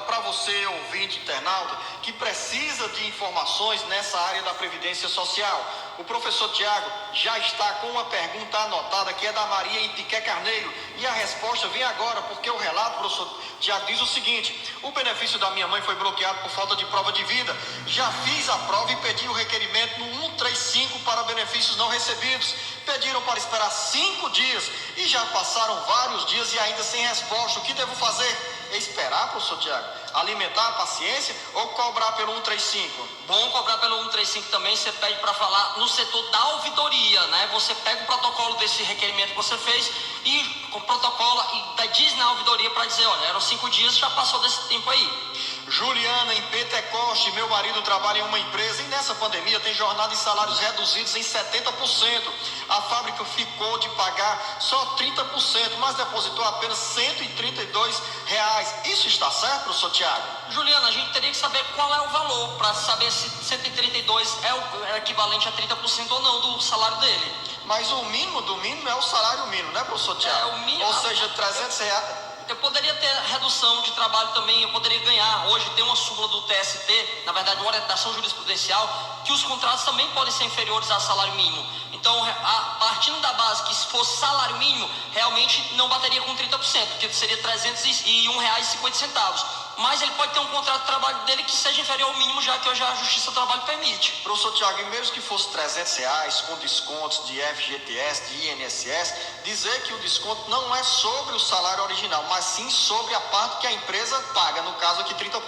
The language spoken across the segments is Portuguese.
para você, ouvinte, internauta, que precisa de informações nessa área da Previdência Social. O professor Tiago já está com uma pergunta anotada, que é da Maria Itiqué Carneiro, e a resposta vem agora, porque o relato, professor Tiago, diz o seguinte: o benefício da minha mãe foi bloqueado por falta de prova de vida. Já fiz a prova e pedi o requerimento no 135 para benefícios não recebidos. Pediram para esperar 5 dias e já passaram vários dias e ainda sem resposta. O que devo fazer? Esperar, professor Tiago? Alimentar a paciência ou cobrar pelo 135? Bom cobrar pelo 135 também. Você pede para falar no setor da ouvidoria, né? Você pega o protocolo desse requerimento que você fez e com protocolo e diz na ouvidoria para dizer: olha, eram 5 dias, já passou desse tempo aí. Juliana, em Pentecoste, meu marido trabalha em uma empresa e nessa pandemia tem jornada e salários reduzidos em 70%. A fábrica ficou de pagar só 30%, mas depositou apenas R$132. Isso está certo, professor Tiago? Juliana, a gente teria que saber qual é o valor para saber se 132 é o equivalente a 30% ou não do salário dele. Mas o mínimo do mínimo é o salário mínimo, né, professor Tiago? É o mínimo. Ou seja, R$300. Eu poderia ter redução de trabalho também, eu poderia ganhar. Hoje tem uma súmula do TST, na verdade uma orientação jurisprudencial, que os contratos também podem ser inferiores ao salário mínimo. Então, partindo da base que se fosse salário mínimo, realmente não bateria com 30%, porque seria R$301,50. Mas ele pode ter um contrato de trabalho dele que seja inferior ao mínimo, já que hoje a Justiça do Trabalho permite. Professor Tiago, e mesmo que fosse R$300, com descontos de FGTS, de INSS, dizer que o desconto não é sobre o salário original, mas sim sobre a parte que a empresa paga, no caso aqui 30%.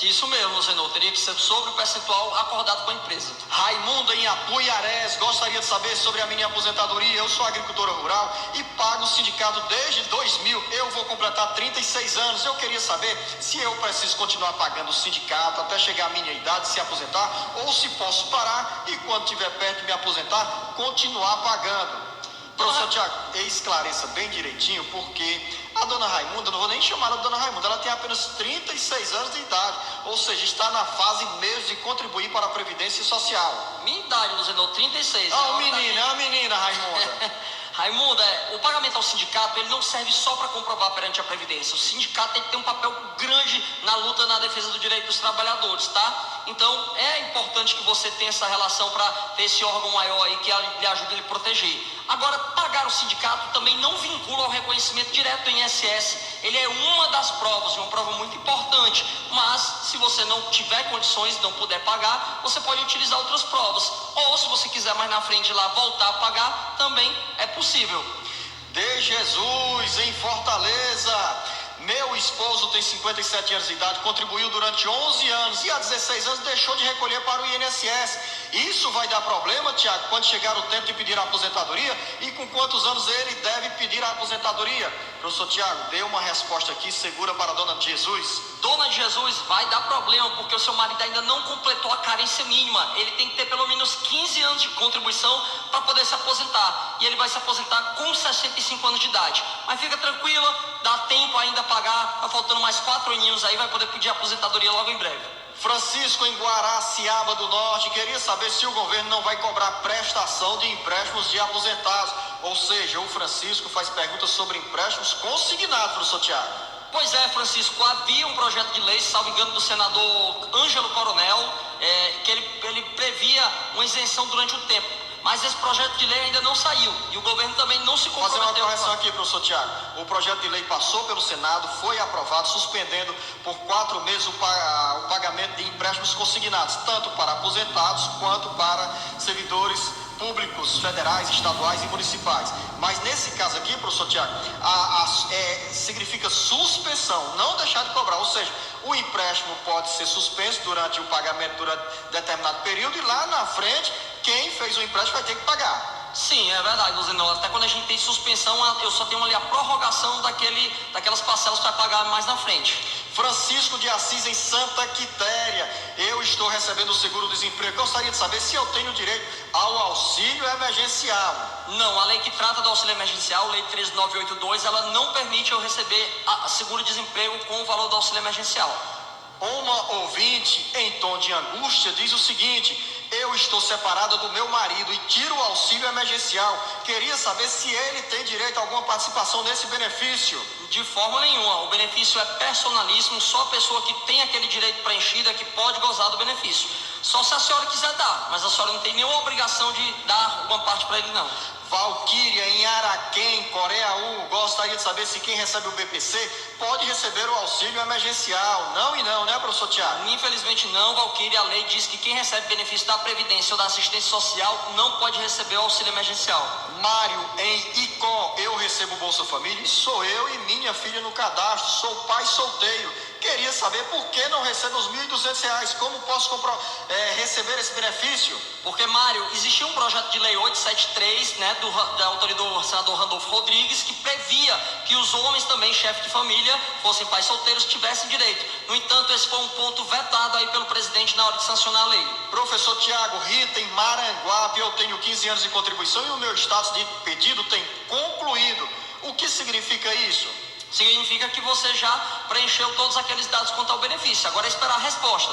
Isso mesmo, Zenô, teria que ser sobre o percentual acordado com a empresa. Raimunda, em Apuiarés, gostaria de saber sobre a minha aposentadoria. Eu sou agricultora rural e pago o sindicato desde 2000. Eu vou completar 36 anos. Eu queria saber se eu preciso continuar pagando o sindicato até chegar à minha idade, se aposentar, ou se posso parar e quando estiver perto de me aposentar, continuar pagando. Professor Tiago, esclareça bem direitinho, porque a dona Raimunda, não vou nem chamar ela de dona Raimunda, ela tem apenas 36 anos de idade, ou seja, está na fase mesmo de contribuir para a Previdência Social. Minha idade, Luzenô, 36. É uma menina, Raimunda. Raimunda, o pagamento ao sindicato, ele não serve só para comprovar perante a Previdência. O sindicato tem que ter um papel grande na luta, na defesa do direito dos trabalhadores, tá? Então, é importante que você tenha essa relação para ter esse órgão maior aí que lhe ajude a lhe proteger. Agora, pagar o sindicato também não vincula ao reconhecimento direto do INSS. Ele é uma das provas, uma prova muito importante. Mas, se você não tiver condições, não puder pagar, você pode utilizar outras provas. Ou, se você quiser mais na frente lá voltar a pagar, também é possível. De Jesus, em Fortaleza. Meu esposo tem 57 anos de idade, contribuiu durante 11 anos e há 16 anos deixou de recolher para o INSS. Isso vai dar problema, Tiago, quando chegar o tempo de pedir a aposentadoria? E com quantos anos ele deve pedir a aposentadoria? Professor Tiago, dê uma resposta aqui segura para a dona de Jesus. Dona de Jesus, vai dar problema, porque o seu marido ainda não completou a carência mínima. Ele tem que ter pelo menos 15 anos de contribuição para poder se aposentar. E ele vai se aposentar com 65 anos de idade. Mas fica tranquila, dá tempo ainda a pagar, tá faltando mais 4 aninhos aí, vai poder pedir a aposentadoria logo em breve. Francisco, em Guaraciaba do Norte, queria saber se o governo não vai cobrar prestação de empréstimos de aposentados. Ou seja, o Francisco faz perguntas sobre empréstimos consignados, professor Tiago. Pois é, Francisco, havia um projeto de lei, salvo engano, do senador Ângelo Coronel, que ele previa uma isenção durante o tempo. Mas esse projeto de lei ainda não saiu e o governo também não se comprometeu. Fazer uma correção aqui, professor Tiago. O projeto de lei passou pelo Senado, foi aprovado, suspendendo por 4 meses o pagamento de empréstimos consignados, tanto para aposentados quanto para servidores públicos, federais, estaduais e municipais. Mas nesse caso aqui, professor Tiago, significa suspensão, não deixar de cobrar. Ou seja, o empréstimo pode ser suspenso durante o pagamento durante determinado período e lá na frente, quem fez o empréstimo vai ter que pagar. Sim, é verdade, Luzenão. Até quando a gente tem suspensão, eu só tenho ali a prorrogação daquelas parcelas para pagar mais na frente. Francisco de Assis, em Santa Quitéria. Eu estou recebendo o seguro-desemprego. Gostaria de saber se eu tenho direito ao auxílio emergencial. Não, a lei que trata do auxílio emergencial, lei 13982, ela não permite eu receber seguro-desemprego com o valor do auxílio emergencial. Uma ouvinte em tom de angústia diz o seguinte: Eu estou separada do meu marido e tiro o auxílio emergencial. Queria saber se ele tem direito a alguma participação nesse benefício. De forma nenhuma, o benefício é personalíssimo, só a pessoa que tem aquele direito preenchido é que pode gozar do benefício. Só se a senhora quiser dar, mas a senhora não tem nenhuma obrigação de dar alguma parte para ele, não. Valquíria, em Araquém, Coreia U, gostaria de saber se quem recebe o BPC pode receber o auxílio emergencial. Não e não, né, professor Tiago? Infelizmente não, Valquíria. A lei diz que quem recebe benefício da Previdência ou da assistência social não pode receber o auxílio emergencial. Mário, em Icó, eu recebo Bolsa Família? Sou eu e minha filha no cadastro, sou pai solteiro. Queria saber por que não recebo os R$ 1.200, como posso receber esse benefício? Porque, Mário, existia um projeto de lei 873, né, da autoria do senador Randolfo Rodrigues, que previa que os homens também, chefes de família, fossem pais solteiros, tivessem direito. No entanto, esse foi um ponto vetado aí pelo presidente na hora de sancionar a lei. Professor Tiago, Rita, em Maranguape, eu tenho 15 anos de contribuição e o meu status de pedido tem concluído. O que significa isso? Significa que você já preencheu todos aqueles dados quanto ao benefício. Agora é esperar a resposta.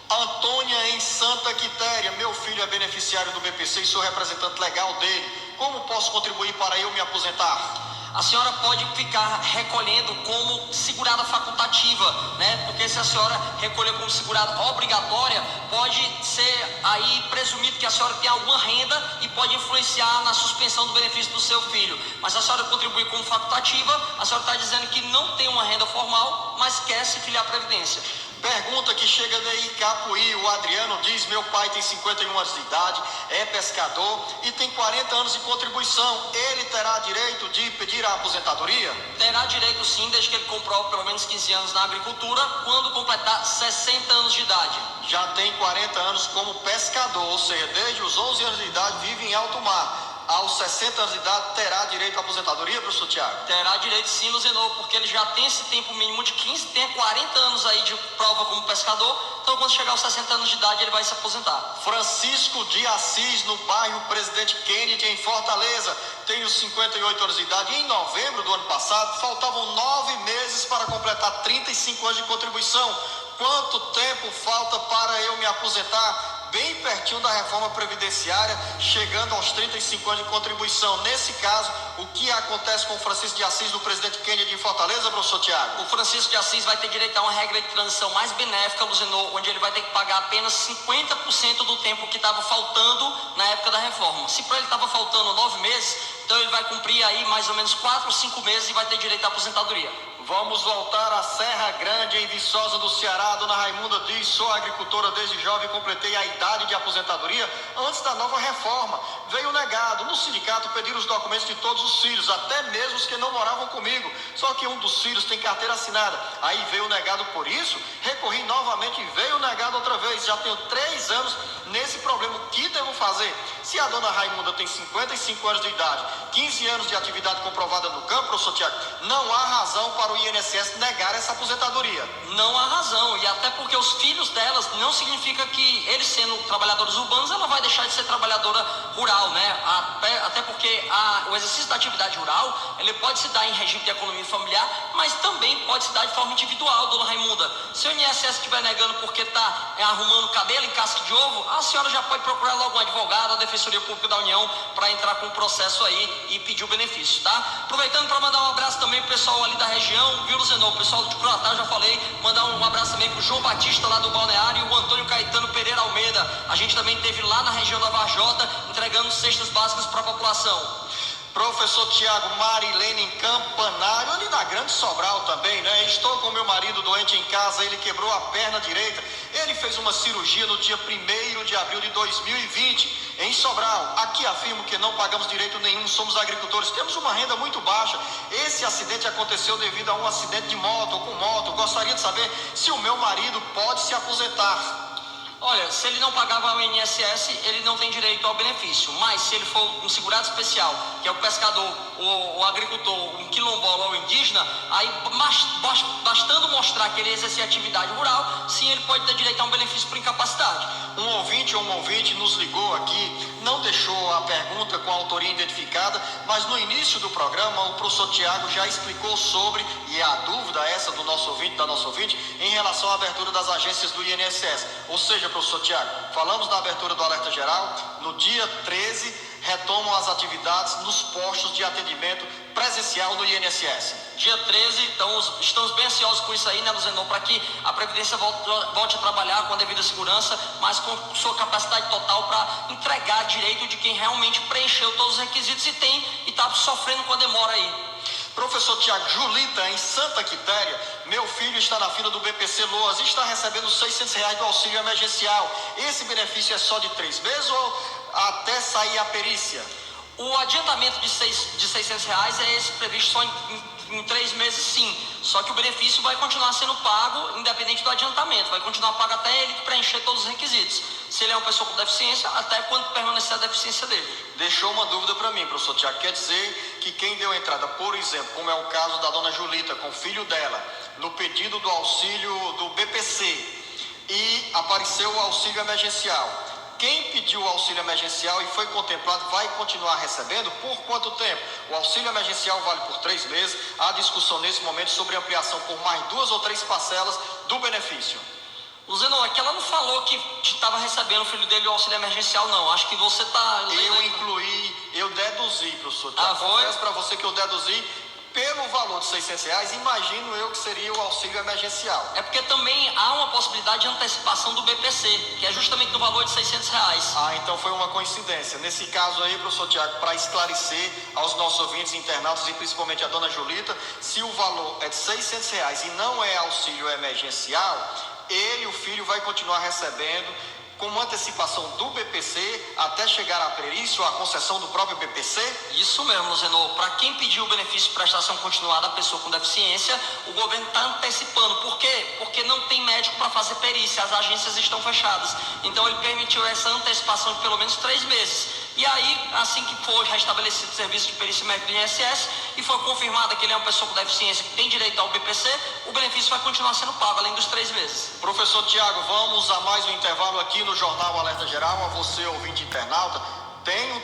Antônia, em Santa Quitéria, meu filho é beneficiário do BPC e sou representante legal dele. Como posso contribuir para eu me aposentar? A senhora pode ficar recolhendo como segurada facultativa, né? Porque se a senhora recolher como segurada obrigatória, pode ser aí presumido que a senhora tem alguma renda e pode influenciar na suspensão do benefício do seu filho. Mas se a senhora contribuir como facultativa, a senhora está dizendo que não tem uma renda formal, mas quer se filiar à Previdência. Pergunta que chega de Icapuí, o Adriano diz: meu pai tem 51 anos de idade, é pescador e tem 40 anos de contribuição. Ele terá direito de pedir a aposentadoria? Terá direito sim, desde que ele comprove pelo menos 15 anos na agricultura, quando completar 60 anos de idade. Já tem 40 anos como pescador, ou seja, desde os 11 anos de idade vive em alto mar. Aos 60 anos de idade terá direito à aposentadoria, professor Tiago? Terá direito sim, Luzenor, porque ele já tem esse tempo mínimo de 15, tem 40 anos aí de prova como pescador, então quando chegar aos 60 anos de idade ele vai se aposentar. Francisco de Assis, no bairro Presidente Kennedy, em Fortaleza, tenho 58 anos de idade e em novembro do ano passado faltavam 9 meses para completar 35 anos de contribuição. Quanto tempo falta para eu me aposentar? Bem pertinho da reforma previdenciária, chegando aos 35 anos de contribuição. Nesse caso, o que acontece com o Francisco de Assis, do Presidente Kennedy em Fortaleza, professor Tiago? O Francisco de Assis vai ter direito a uma regra de transição mais benéfica, Luzenor, onde ele vai ter que pagar apenas 50% do tempo que estava faltando na época da reforma. Se para ele estava faltando 9 meses, então ele vai cumprir aí mais ou menos 4 ou 5 meses e vai ter direito à aposentadoria. Vamos voltar à Serra Grande, em Viçosa do Ceará. Dona Raimunda diz: sou agricultora desde jovem, completei a idade de aposentadoria antes da nova reforma. Veio negado. No sindicato pediram os documentos de todos os filhos, até mesmo os que não moravam comigo. Só que um dos filhos tem carteira assinada. Aí veio negado por isso, recorri novamente e veio negado outra vez. Já tenho 3 anos nesse problema. O que devo fazer? Se a dona Raimunda tem 55 anos de idade, 15 anos de atividade comprovada no campo, professor Tiago, não há razão para o INSS negar essa aposentadoria. Não há razão, e até porque os filhos delas não significa que eles sendo trabalhadores urbanos, ela vai deixar de ser trabalhadora rural, né? Até porque o exercício da atividade rural, ele pode se dar em regime de economia familiar, mas também pode se dar de forma individual, dona Raimunda. Se o INSS estiver negando porque está arrumando cabelo em casca de ovo, a senhora já pode procurar logo um advogado, a Defensoria Pública da União, para entrar com o processo aí e pedir o benefício, tá? Aproveitando para mandar um abraço também pro pessoal ali da região, viu, Luzenor? O pessoal de Croatá, já falei, mandar um abraço também pro João Batista lá do Balneário e o Antônio Caetano Pereira Almeida. A gente também esteve lá na região da Varjota entregando cestas básicas para a população. Professor Tiago, Marilene em Campanário, ali na Grande Sobral também, né? Estou com meu marido doente em casa, ele quebrou a perna direita. Ele fez uma cirurgia no dia 1º de abril de 2020, em Sobral. Aqui afirmo que não pagamos direito nenhum, somos agricultores, temos uma renda muito baixa. Esse acidente aconteceu devido a um acidente de moto ou com moto. Gostaria de saber se o meu marido pode se aposentar. Olha, se ele não pagava o INSS, ele não tem direito ao benefício. Mas se ele for um segurado especial, que é o pescador, o agricultor, um quilombola ou indígena, aí bastando mostrar que ele exercia atividade rural, sim, ele pode ter direito a um benefício por incapacidade. Um ouvinte ou uma ouvinte nos ligou aqui, não deixou a pergunta com a autoria identificada, mas no início do programa o professor Tiago já explicou sobre, e a dúvida essa do nosso ouvinte, da nossa ouvinte, em relação à abertura das agências do INSS. Ou seja, professor Tiago, falamos da abertura do Alerta Geral, no dia 13 retomam as atividades nos postos de atendimento presencial no INSS. Dia 13, então estamos bem ansiosos com isso aí, né, Luzenon, para que a Previdência volte a trabalhar com a devida segurança, mas com sua capacidade total para entregar direito de quem realmente preencheu todos os requisitos e está sofrendo com a demora aí. Professor Tiago, Julita, em Santa Quitéria, meu filho está na fila do BPC Loas e está recebendo R$600 do auxílio emergencial. Esse benefício é só de 3 meses ou até sair a perícia? O adiantamento de R$600 é esse previsto só em 3 meses, sim. Só que o benefício vai continuar sendo pago independente do adiantamento. Vai continuar pago até ele preencher todos os requisitos. Se ele é uma pessoa com deficiência, até quando permanecer a deficiência dele. Deixou uma dúvida para mim, professor Tiago. Quer dizer que quem deu entrada, por exemplo, como é o caso da dona Julita, com o filho dela, no pedido do auxílio do BPC e apareceu o auxílio emergencial. Quem pediu o auxílio emergencial e foi contemplado vai continuar recebendo por quanto tempo? O auxílio emergencial vale por 3 meses. Há discussão nesse momento sobre ampliação por mais 2 ou 3 parcelas do benefício. Luzenon, é que ela não falou que estava recebendo o filho dele o auxílio emergencial, não. Acho que você está... Eu deduzi, professor. Confesso para você que eu deduzi pelo valor de R$600, imagino eu que seria o auxílio emergencial. É porque também há uma possibilidade de antecipação do BPC, que é justamente no valor de R$600. Então foi uma coincidência. Nesse caso aí, professor Tiago, para esclarecer aos nossos ouvintes internautas e principalmente a dona Julita, se o valor é de R$600 e não é auxílio emergencial, ele, o filho, vai continuar recebendo como antecipação do BPC até chegar à perícia ou à concessão do próprio BPC? Isso mesmo, Luzenon. Para quem pediu o benefício de prestação continuada à pessoa com deficiência, o governo está antecipando. Por quê? Porque não tem médico para fazer perícia, as agências estão fechadas. Então ele permitiu essa antecipação de pelo menos 3 meses. E aí, assim que for restabelecido o serviço de perícia médica do INSS e for confirmada que ele é uma pessoa com deficiência que tem direito ao BPC, o benefício vai continuar sendo pago, além dos 3 meses. Professor Tiago, vamos a mais um intervalo aqui no Jornal Alerta Geral. A você, ouvinte internauta, tem um